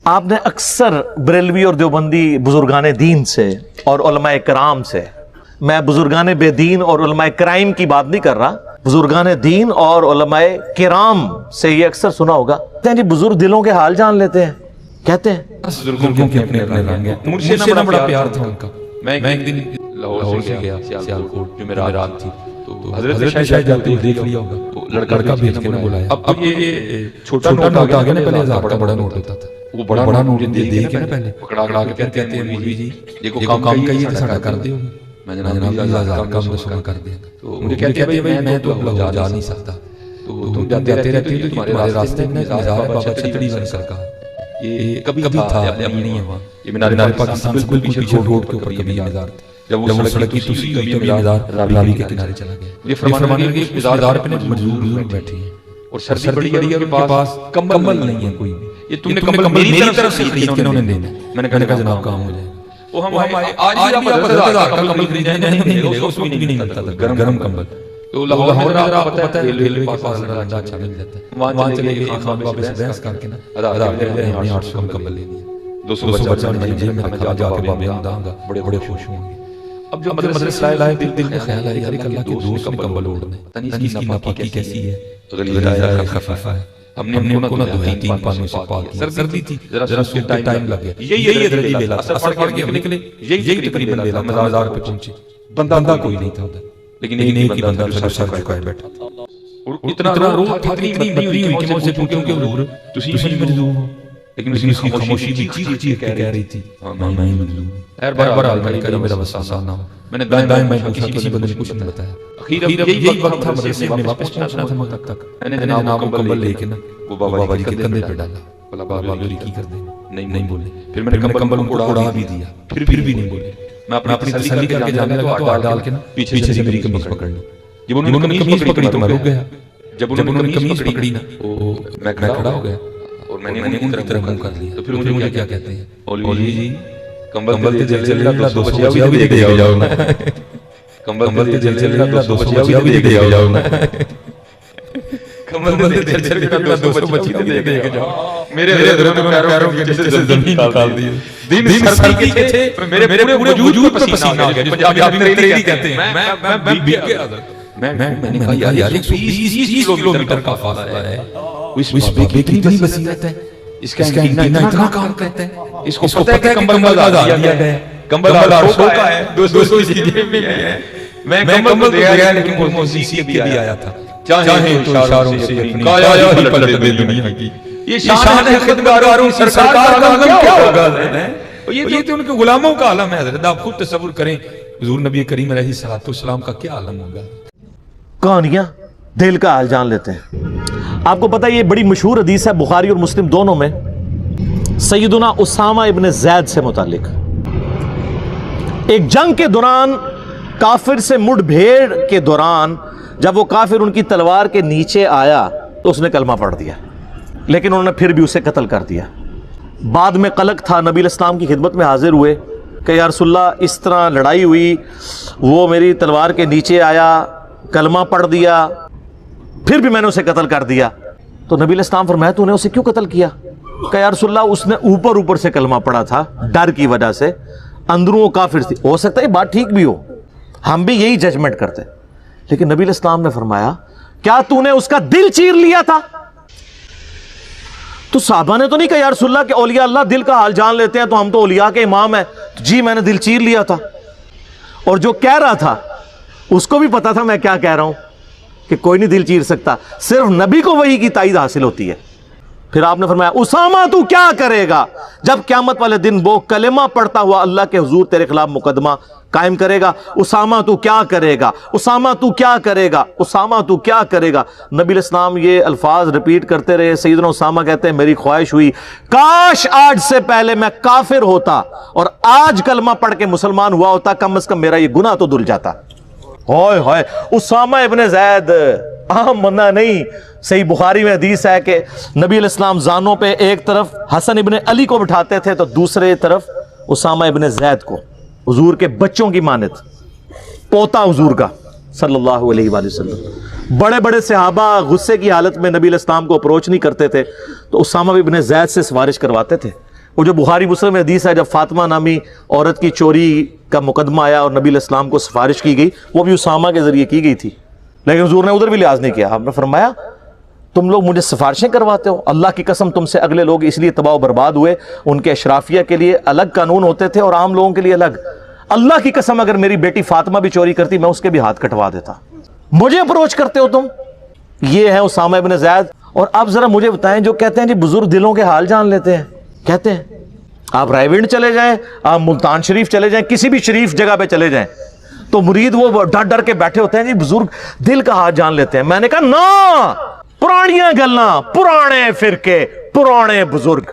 आपने अक्सर बरेलवी और देवबंदी बुजुर्गाने दीन से और उलमाए कराम से, मैं बुजुर्गाने बेदीन और उलमाए क्राइम की बात नहीं कर रहा, बुजुर्गाने दीन और उलमाए किराम से ये अक्सर सुना होगा, जी बुजुर्ग दिलों के हाल जान लेते हैं। कहते हैं बुजुर्गों के अपने अपने रंग हैं। मुझसे ना बड़ा प्यार था उनका। मैं एक दिन लाहौर से गया सियालकोट, जो मेरा रात थी, तो हजरत शायद जाते हुए देख लिया होगा, तो लड़का भेज के बुलाया। अब ये छोटा नोट आ गया ना, पहले 1000 का बड़ा नोट होता था, वो बड़ा नोट दे के ना पहले पकड़ा के कहते हैं मौलवी जी देखो काम का ये सारा कर दियो। मैं जनाब 1000 का मुझे कर दिया। तो मुझे कहते हैं भाई मैं तो अब जा नहीं सकता, तो तुम जाते रहते हो, तुम्हारे रास्ते में नजारा बाबा छतड़ी वाला का ये कभी था, अब नहीं है वहाँ। ये मीनार पाकिस्तान से बिल्कुल पीछे रोड के ऊपर कभी मीनार, जब वो सड़क की दूसरी हुई तो मीनार रावी के किनारे चला गया। ये फरमाने लगे कि मीनार पे मजदूर बैठे हैं और सर्दी बड़ी है, उनके पास कंबल नहीं है कोई भी। ये तुमने कंबल मेरी तरफ से खरीद के उन्होंने देना। मैंने कहा जनाब काम हो जाए। वो हम आज भी आप 1000 का कंबल खरीद जाए नहीं मिलेगा, उसमें भी नहीं मिलता था गरम कंबल। तो लाहौर में आपको पता है रेलवे के पास लड़ा अच्छा मिल जाता है, वहां चले गए खान बाबा से बहस करके ना 800 का कंबल ले लिया। 200 बच्चा मेरी जेब में रखा, जाके बाबे हम दांगा बड़े खुश होंगे। अब जो मदरसे लाए दिल में ख्याल आया यार अल्लाह के दोस्त में कंबल ओढ़ने, तनी इसकी नापाकी कैसी है, गलीजा खफीफा है। हमने उनको ना 2-3 पानी से पाक किया, सर्दी थी जरा सूख टाइम लग गया। यही तकरीबन बेला असर पड़ के निकले, यही तकरीबन बेला मज़ार पे पहुंचे। बंदा कोई नहीं था उधर, लेकिन एक ही बंदा जो सर झुकाए बैठा था और इतना रो था, इतनी बदली हुई कि मुझसे पूछूं कि हुजूर तुसी मजलूम हो, लेकिन उसकी खामोशी भी चीख कह रही थी मैं ही मजलूम। यार बहरहाल मैं करी मेरा वसवासा ना हो। मैंने दाएं बाएं किसी बंदे ने कुछ नहीं बताया। आखिर यही वक्त था मदरसे में वापस पहुंचना था मक्का तक। मैंने जनाब को कंबल लेके ना वो बाबा जी के कंधे पे डाला, बोला बाबा जी की कर दे। नहीं बोले। फिर मैंने कंबल उनको उड़ा भी दिया, फिर भी नहीं बोले। मैं अपनी तसल्ली करके जाने लगा तो डाल के ना पीछे से मेरी कमीज पकड़ ली। जब उन्होंने कमीज पकड़ी तो मैं रुक गया। जब उन्होंने कमीज पकड़ी ना तो मैं खड़ा हो गया और मैंने उनकी तरफ मुंह कर लिया। तो फिर मुझे क्या कहते हैं, मौलवी जी कंबल ते जल चलेगा 200 बचिया भी दे के जाओ ना, कंबल ते जल चलेगा 200 बचिया भी दे के जाओ ना, कंबल ते जल चलेगा 200 बचिया भी दे के जाओ। मेरे पैरों के नीचे से जमीन निकाल दी। दिन सर्दी के थे, मेरे पूरे वजूद पे पसीना आ गया। पंजाबी में तेरी कहते हैं। मैं भीग गया था। मैंने कहा यार 120 किलोमीटर का फासला है, इस पे कितनी बसीरत है, इसका इतना काम करता है। इसको पता है कि कंबल आजाद दिया गया है, कंबल 800 का है, 200 इसकी जेब में है। मैं कंबल दे गया लेकिन वो मौसीकी भी आया था, चाहे तो इशारों से काया ही पलट दे दुनिया की। ये शान है खिदमतगारों की, सरकार का आलम क्या होगा। ये तो उनके गुलामों का आलम है हज़रत। आप खुद तसव्वुर करें हुजूर नबी करीम अलैहिस्सलाम का क्या आलम होगा। कहानियां दिल का हाल जान लेते हैं। आपको पता है ये बड़ी मशहूर हदीस है बुखारी और मुस्लिम दोनों में, सैयदुना उसामा इब्न ज़ैद से मुतालिक। एक जंग के दौरान काफिर से मुठभेड़ के दौरान जब वो काफिर उनकी तलवार के नीचे आया तो उसने कलमा पढ़ दिया, लेकिन उन्होंने फिर भी उसे कत्ल कर दिया। बाद में कलक था, नबी इस्लाम की खिदमत में हाजिर हुए कि या रसूलल्लाह इस तरह लड़ाई हुई, वो मेरी तलवार के नीचे आया, कलमा पढ़ दिया, फिर भी मैंने उसे कत्ल कर दिया। तो नबी इस्लाम फरमाया तूने उसे क्यों कत्ल किया? कि या रसूलल्लाह उसने ऊपर से कलमा पढ़ा था, डर की वजह से, अंदरों वो काफिर थी। हो सकता है ये बात ठीक भी हो, हम भी यही जजमेंट करते, लेकिन नबी इस्लाम ने फरमाया क्या तूने उसका दिल चीर लिया था? तो साहबा ने तो नहीं कहा या रसूलल्लाह के औलिया अल्लाह दिल का हाल जान लेते हैं, तो हम तो औलिया के इमाम हैं। तो जी मैंने दिल चीर लिया था, और जो कह रहा था उसको भी पता था मैं क्या कह रहा हूं कि कोई नहीं दिल चीर सकता, सिर्फ नबी को वही की ताईद हासिल होती है। फिर आपने फरमाया उसामा तू क्या करेगा जब क़यामत वाले दिन वो कलेमा पढ़ता हुआ अल्लाह के हुजूर तेरे खिलाफ मुकदमा कायम करेगा? उसामा तू क्या करेगा, उसामा तू क्या करेगा, उसामा तू क्या करेगा। नबी इस्लाम ये अल्फाज रिपीट करते रहे। सैयदना उसामा कहते हैं मेरी ख्वाहिश हुई काश आज से पहले मैं काफिर होता और आज कलमा पढ़ के मुसलमान हुआ होता, कम से कम मेरा ये गुनाह तो धुल जाता। होय होय उसामा इब्न ज़ैद आम बंदा नहीं। सही बुखारी में हदीस है कि नबी इस्लाम जानों पे एक तरफ हसन इब्न अली को बिठाते थे तो दूसरे तरफ उसामा इब्न ज़ैद को, हुजूर के बच्चों की मानत, पोता हुजूर का सल्लल्लाहु अलैहि वसल्लम। बड़े बड़े सहाबा गुस्से की हालत में नबी इस्लाम को अप्रोच नहीं करते थे, तो उसामा इब्न ज़ैद से सिफारिश करवाते थे वो जो बुखारी मुस्लिम में हदीस है, जब फातिमा नामी औरत की चोरी का मुकदमा आया और नबी इस्लाम को सिफारिश की गई, वो भी उसामा के जरिए की गई थी, लेकिन हुजूर ने उधर भी लिहाज नहीं किया। आपने फरमाया तुम लोग मुझे सिफारिशें करवाते हो, अल्लाह की कसम तुमसे अगले लोग इसलिए तबाह बर्बाद हुए, उनके अशराफिया के लिए अलग कानून होते थे और आम लोगों के लिए अलग। अल्लाह की कसम अगर मेरी बेटी फातिमा भी चोरी करती, मैं उसके भी हाथ कटवा देता। मुझे अप्रोच करते हो तुम। ये है उसामा इब्न ज़ैद। और अब जरा मुझे बताएं, जो कहते हैं जी बुजुर्ग दिलों के हाल जान लेते हैं, कहते हैं आप रायविंड चले जाएं, आप मुल्तान शरीफ चले जाएं, किसी भी शरीफ जगह पे चले जाएं, तो मुरीद वो डर डर के बैठे होते हैं जी बुजुर्ग दिल का हाल जान लेते हैं। मैंने कहा ना, पुरानियां गल्लां, पुराने फिरके, पुराने बुजुर्ग।